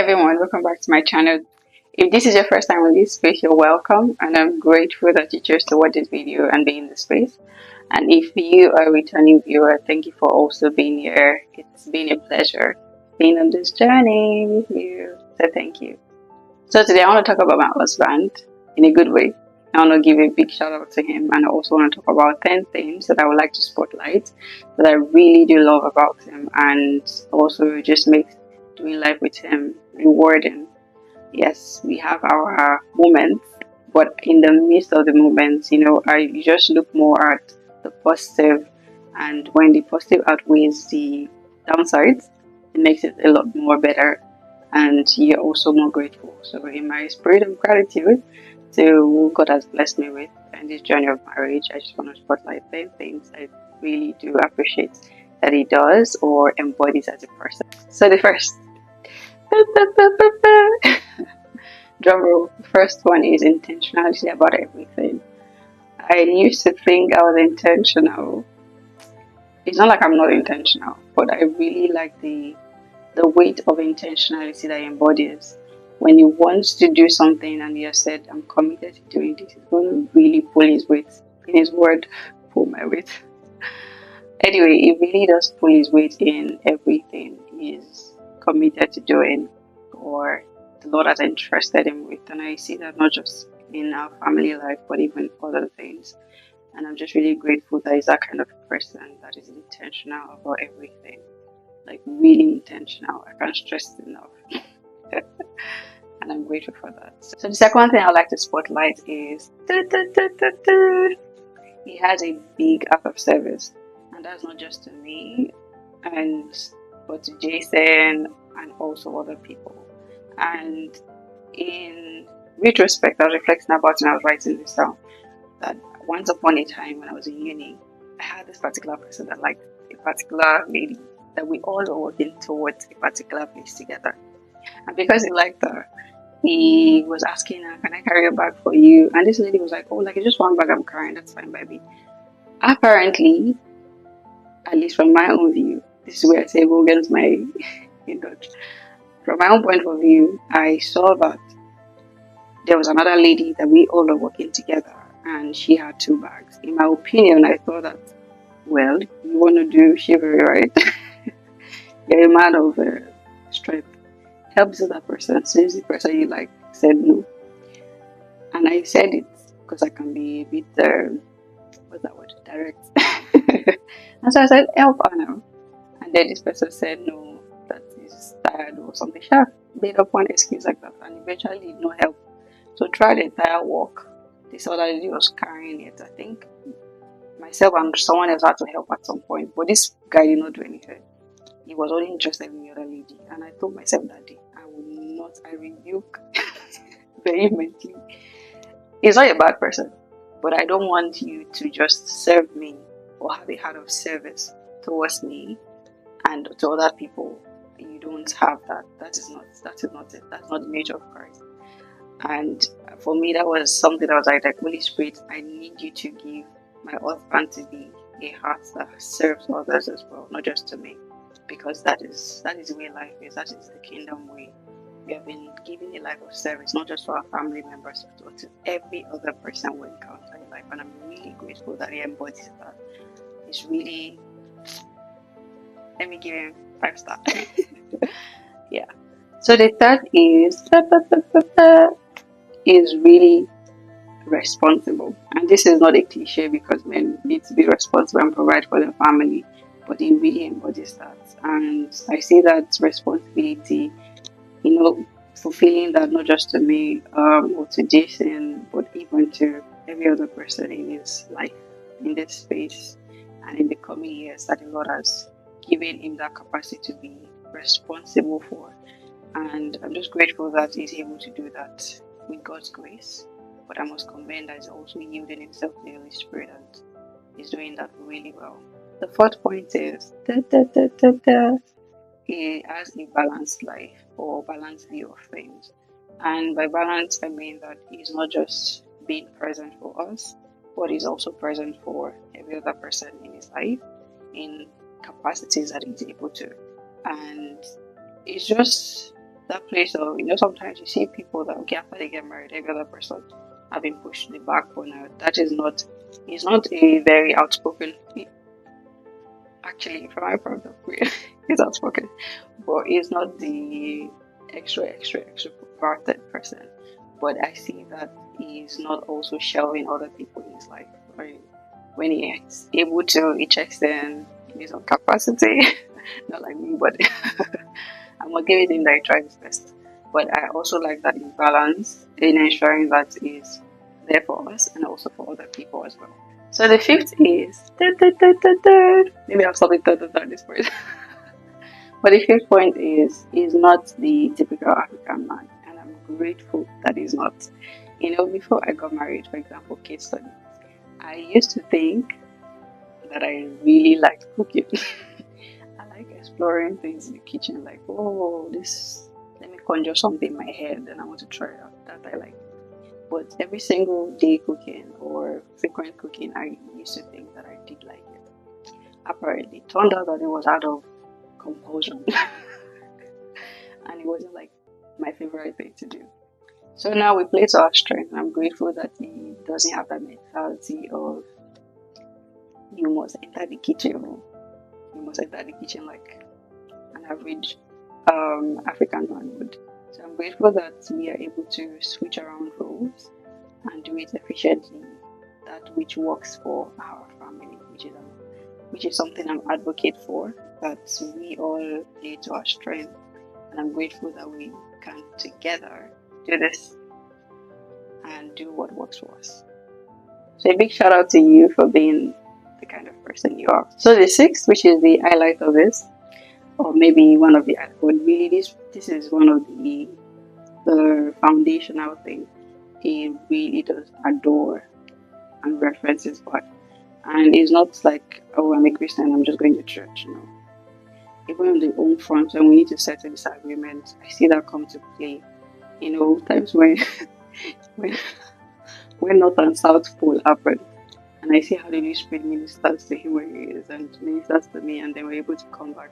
everyone, welcome back to my channel. If this is your first time on this space, you're welcome, and I'm grateful that you chose to watch this video and be in the space. And if you are a returning viewer, thank you for also being here. It's been a pleasure being on this journey with you. So thank you. So today I want to talk about my husband in a good way. I want to give a big shout out to him, and I also want to talk about 10 things that I would like to spotlight that I really do love about him, and also just makes doing life with him rewarding. Yes, we have our moments, but in the midst of the moments, I just look more at the positive, and when the positive outweighs the downsides, it makes it a lot more better, and you're also more grateful. So, in my spirit of gratitude to who God has blessed me with in this journey of marriage, I just want to spotlight 10 things I really do appreciate that he does or embodies as a person. So, the first. Drum roll. The first one is intentionality about everything. I used to think I was intentional. It's not like I'm not intentional, but I really like the weight of intentionality that he embodies. When he wants to do something and he has said, I'm committed to doing this, he's going to really pull his weight. In his word, pull my weight. Anyway, he really does pull his weight in everything he's committed to doing or the Lord has entrusted him with. And I see that not just in our family life, but even other things. And I'm just really grateful that he's that kind of person that is intentional about everything. Like really intentional. I can't stress it enough. And I'm grateful for that. So the second thing I'd like to spotlight is he has a big act of service. And that's not just to me, but to Jason and also other people. And in retrospect, I was reflecting about when I was writing this down that once upon a time when I was in uni, I had this particular person that liked a particular lady that we all were working towards a particular place together. And because he liked her, he was asking her, can I carry a bag for you? And this lady was like, oh, like it's just one bag I'm carrying, that's fine by me. Apparently, at least from my own view, this is where I say go against my in Dutch. From my own point of view, I saw that there was another lady that we all were working together and she had 2 bags. In my opinion, I thought that, well, you want to do chivalry, right? You're a man of strength. Help the other person since the person you like said no. And I said it because I can be a bit, what's that word? Direct. And so I said, help her now. And then this person said no, that is tired or something. She made up one excuse like that and eventually did not help. So throughout the entire walk, this other lady was carrying it. I think myself and someone else had to help at some point. But this guy did not do anything. He was only interested in the other lady. And I told myself that day, I rebuke vehemently. He's not a bad person. But I don't want you to just serve me or have a heart of service towards me and to other people. You don't have that. That is not it. That's not the nature of Christ. And for me, that was something that was like Holy Spirit, I need you to give my husband to be a heart that serves others as well, not just to me, because that is the way life is. That is the kingdom way. We have been given a life of service, not just to our family members, but to every other person we encounter in life. And I'm really grateful that he embodies that. It's really, let me give him 5 stars. Yeah. So the third is really responsible. And this is not a cliche because men need to be responsible and provide for their family, but he really embodies that. And I see that responsibility, fulfilling that not just to me or to Jason, but even to every other person in his life, in this space, and in the coming years that the Lord has given him that capacity to be responsible for. And I'm just grateful that he's able to do that with God's grace. But I must commend that he's also yielding himself to the Holy Spirit and he's doing that really well. The fourth point is he has a balanced life or balanced view of things. And by balance, I mean that he's not just being present for us, but he's also present for every other person in his life in capacities that he's able to. And it's just that place of, sometimes you see people that, okay, after they get married, every other person have been pushed to the back burner. That is not, he's not a very outspoken, actually, from my point of view, he's outspoken, but he's not the extroverted person. But I see that he's not also shelving other people in his life. Right? When he is able to, he checks in his own capacity, not like me, but I'm not giving him that he tries his best. But I also like that in balance in ensuring that he's there for us and also for other people as well. So the fifth is maybe I'll stop it at this point. But the fifth point is he's not the typical African man, and I'm grateful that he's not. Before I got married, for example, case study, I used to think that I really liked cooking. I like exploring things in the kitchen, like, oh, let me conjure something in my head and I want to try it out. That I like. But every single day cooking or frequent cooking, I used to think that I did like it. Apparently, it turned out that it was out of compulsion. And it wasn't like my favorite thing to do. So now we play to our strength. I'm grateful that he doesn't have that mentality of you must enter the kitchen. You must enter the kitchen like an average African man would. So I'm grateful that we are able to switch around roles and do it efficiently, that which works for our family, which is something I'm advocate for, that we all play to our strength. And I'm grateful that we can together do this and do what works for us. So a big shout out to you for being the kind of person you are. So the sixth, which is the highlight of this, or maybe one of the, but really this is one of the foundational things. He really does adore and reference his God. And it's not like, oh, I'm a Christian, I'm just going to church. No. Even on the home front, when we need to settle disagreements, I see that come to play. Times when when North and South Pole happen, and I see how the Holy Spirit ministers to him where he is and ministers to me, and then we're able to come back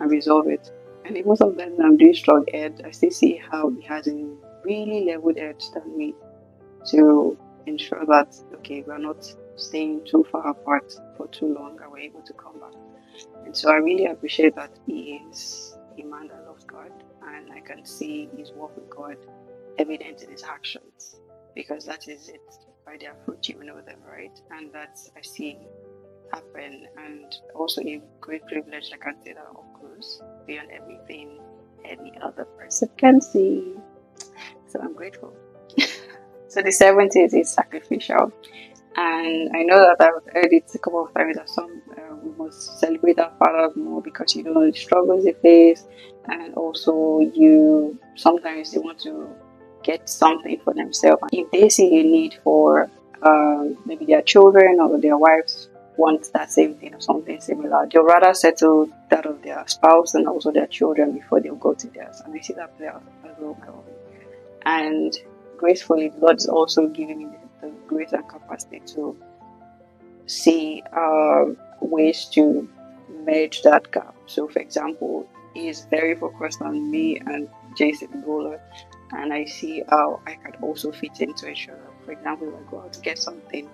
and resolve it. And most of them I'm doing strong head, I still see how he has a really leveled edge than me to ensure that, okay, we're not staying too far apart for too long and we're able to come back. And so I really appreciate that he is a man that loves God, and I can see his walk with God evident in his actions, because that is it. By their fruit you know them, right? And that's I see happen, and also a great privilege, I can say that up close, beyond everything any other person can see. So I'm grateful. So the 70th is sacrificial. And I know that I've heard it a couple of times that some we must celebrate our fathers more because you don't know the struggles they face, and also you sometimes they want to get something for themselves. If they see a need for maybe their children or their wives want that same thing or something similar, they'll rather settle that of their spouse and also their children before they'll go to theirs. And I see that play out as well. And gracefully, the Lord is also giving me the grace and capacity to see ways to merge that gap. So, for example, he is very focused on me and Jason Gola, and I see how I can also fit into each other. For example, if I go out to get something,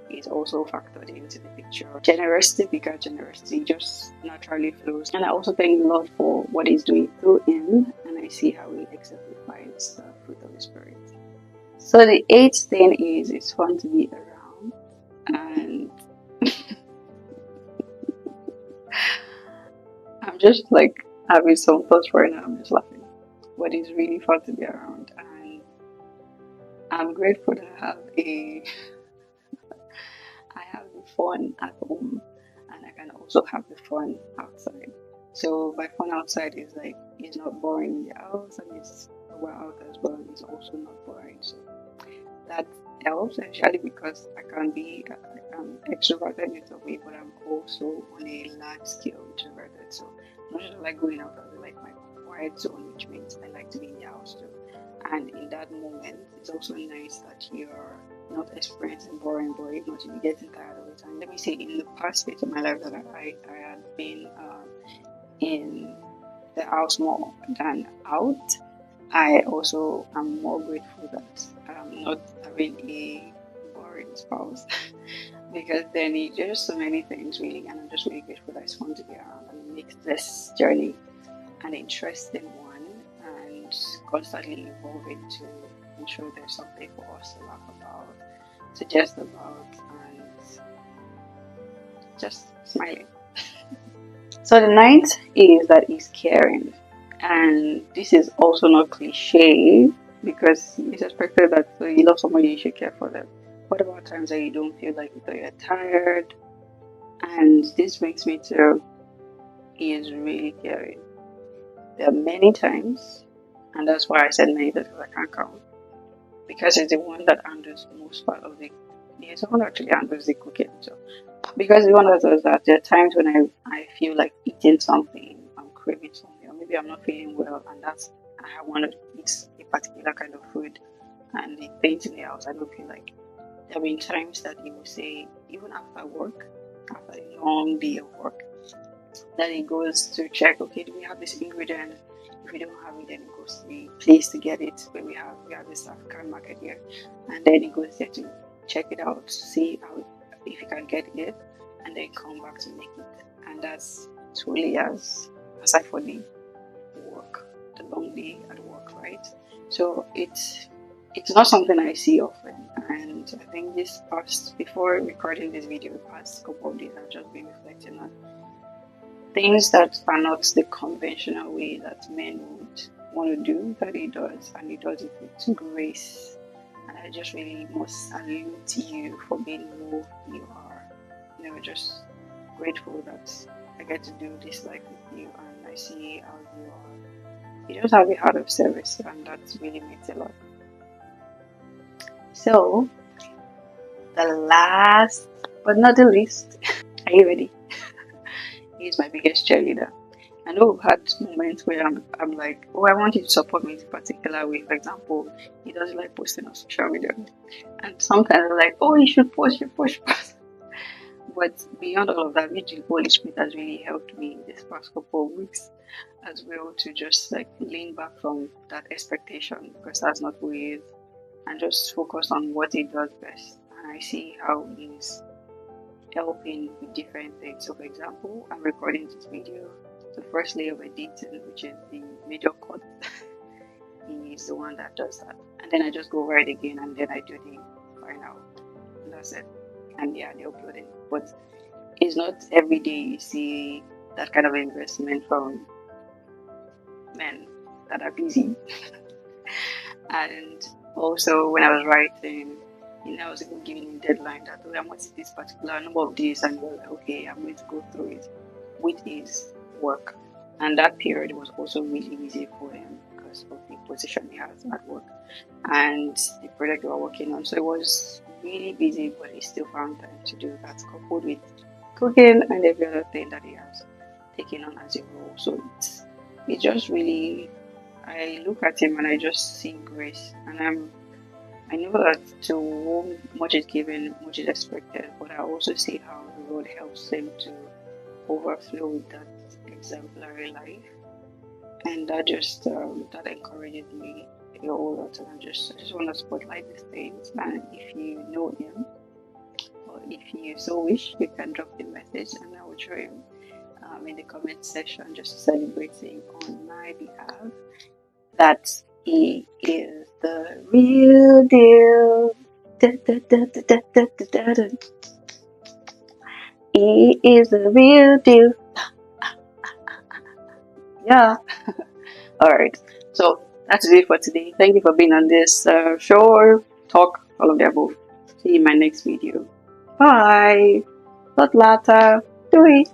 is also factored into the picture. Generosity, bigger generosity, just naturally flows. And I also thank the Lord for what He's doing through him, and I see how He exemplifies the fruit of the Spirit. So the eighth thing is it's fun to be around, and I'm just like having some thoughts right now. I'm just laughing, but it's really fun to be around, and I'm grateful to have I have the fun at home, and I can also have the fun outside. So my fun outside is like it's not boring in the house, and it's we're out as well. It's also not boring. So that helps, especially because I can be extroverted in a way, but I'm also on a large scale introverted. So not just like going out, I like my quiet zone, which means I like to be in the house too. And in that moment, it's also nice that you're not experiencing boring, but if not, you're getting tired of it. And let me say, in the past stage of my life that I had been in the house more than out, I also am more grateful that I'm not having a boring spouse because then there's just so many things really, and I'm just really grateful that it's fun to be around and it makes this journey an interesting one and constantly evolving to ensure there's something for us to laugh about, to jest about, and just smiling. So the ninth is that he's caring. And this is also not cliche because it's expected that you love somebody, you should care for them. What about times that you don't feel like it or you're tired? And this brings me to he is really caring. There are many times, and that's why I said many that I can't count, because it's the one that handles most part of the. He's the one that actually handles the cooking. So because it's one of those that there are times when I feel like eating something, I'm craving something, or maybe I'm not feeling well, and I want to eat a particular kind of food, and the things in the house I don't feel like. There have been times that he will say, even after work, after a long day of work, that he goes to check, okay, do we have this ingredient? If we don't have it, then he goes to the place to get it. Where we have this African market here, and then he goes there to check it out, see how if he can get it, and then come back to make it. And that's truly as aside for the work, the long day at work, right? So it's not something I see often, and I think this past before recording this video, the past couple of days, I've just been reflecting on things that are not the conventional way that men would want to do that he does, and he does it with grace. And I just really must salute you for being who you are. Just grateful that I get to do this life with you, and I see how you are. You just have a heart of service, and that really makes a lot. So, the last but not the least, are you ready? He's my biggest cheerleader. I know we've had moments where I'm like, oh, I want you to support me in a particular way. For example, he doesn't like posting on social media. And sometimes I'm like, oh, you should post, you post. But beyond all of that, the Holy Spirit has really helped me this past couple of weeks as well to just like lean back from that expectation, because that's not who he is, and just focus on what he does best. And I see how he's helping with different things. So for example, I'm recording this video. The first layer of editing, which is the major cut, he is the one that does that. And then I just go over it again, and then I do the final. And that's it. And yeah, the uploading. But it's not every day you see that kind of investment from men that are busy. And also, when I was writing, I was even giving a deadline that, okay, I'm going to see this particular number of days, and you're like, okay, I'm going to go through it with his work. And that period was also really easy for him because of the position he has at work and the project we were working on. So it was really busy, but he still found time to do that, coupled with cooking and every other thing that he has taken on as a role. So it's just really, I look at him and I just see grace, and I know that to whom much is given, much is expected, but I also see how the Lord helps him to overflow with that exemplary life, and that just that encourages me a whole lot. And I just want to spotlight these things. And if you know him, or if you so wish, you can drop the message, and I will show him in the comment section, just celebrating on my behalf that he is the real deal. He is the real deal. Yeah. All right. So that's it for today. Thank you for being on this show, talk, all of the above. See you in my next video. Bye. Tot later. Doei.